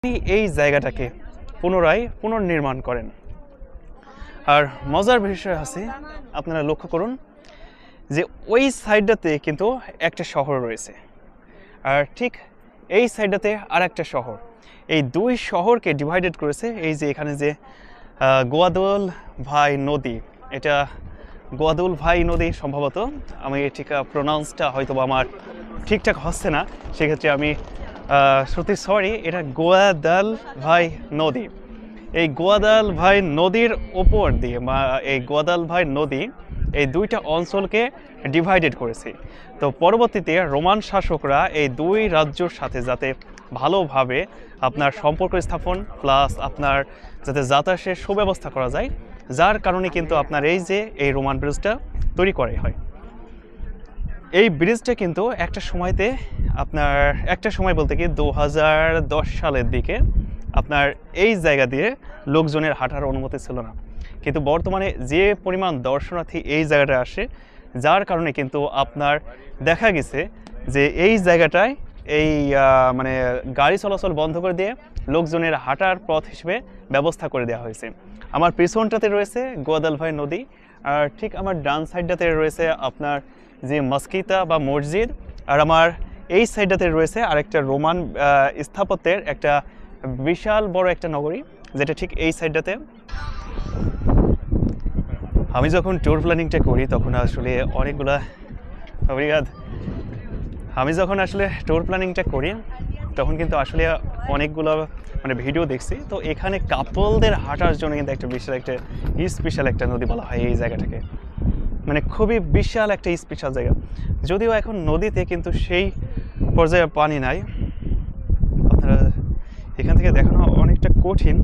তিনি এই জায়গাটাকে পুনরায় পুনর্নির্মাণ করেন। আর মজার বিষয় আছে, আপনারা লক্ষ্য করুন যে ওই সাইডটাতে কিন্তু একটা শহর রয়েছে, আর ঠিক এই সাইডটাতে আর একটা শহর। এই দুই শহরকে ডিভাইডেড করেছে এই যে এখানে যে গোয়াদুল ভাই নদী, এটা গোয়াদুল ভাই নদী সম্ভবত, আমি ঠিক প্রোনাউন্সটা হয়তো আমার ঠিকঠাক হচ্ছে না, সেক্ষেত্রে আমি সত্যি সরি। এটা গোয়াদাল ভাই নদী। এই গোয়াদাল ভাই নদীর ওপর দিয়ে বা এই গোয়াদাল ভাই নদী এই দুইটা অঞ্চলকে ডিভাইডেড করেছে। তো পরবর্তীতে রোমান শাসকরা এই দুই রাজ্যর সাথে যাতে ভালোভাবে আপনার সম্পর্ক স্থাপন প্লাস আপনার যাতে যাতায়াতের সুব্যবস্থা করা যায়, যার কারণে কিন্তু আপনার এই যে এই রোমান ব্রিজটা তৈরি করা হয়। এই ব্রিজটা কিন্তু একটা সময় বলতে কি 2010 সালের দিকে আপনার এই জায়গা দিয়ে লোকজনের হাঁটার অনুমতি ছিল না, কিন্তু বর্তমানে যে পরিমাণ দর্শনার্থী এই জায়গাটায় আসে, যার কারণে কিন্তু আপনার দেখা গেছে যে এই জায়গাটায় এই মানে গাড়ি চলাচল বন্ধ করে দিয়ে লোকজনের হাঁটার পথ হিসেবে ব্যবস্থা করে দেওয়া হয়েছে। আমার পিছনটাতে রয়েছে গোয়াদাল ভাই নদী, আর ঠিক আমার ডান সাইডটাতে রয়েছে আপনার যে মসজিদটা বা মসজিদ, আর আমার এই সাইডটাতে রয়েছে আরেকটা রোমান স্থাপত্যের একটা বিশাল বড় একটা নগরী, যেটা ঠিক এই সাইডটাতে। আমি যখন ট্যুর প্ল্যানিংটা করি তখন আসলে ট্যুর প্ল্যানিংটা করি তখন কিন্তু আসলে অনেকগুলো মানে ভিডিও দেখছি। তো এখানে কাপলদের হাঁটার জন্য কিন্তু একটা স্পেশাল একটা নদী বলা হয় এই জায়গাটাকে, মানে খুবই বিশাল একটা স্পেশাল জায়গা। যদিও এখন নদীতে কিন্তু সেই পর্যায়ে পানি নাই, আপনারা এখান থেকে দেখানো অনেকটা কঠিন।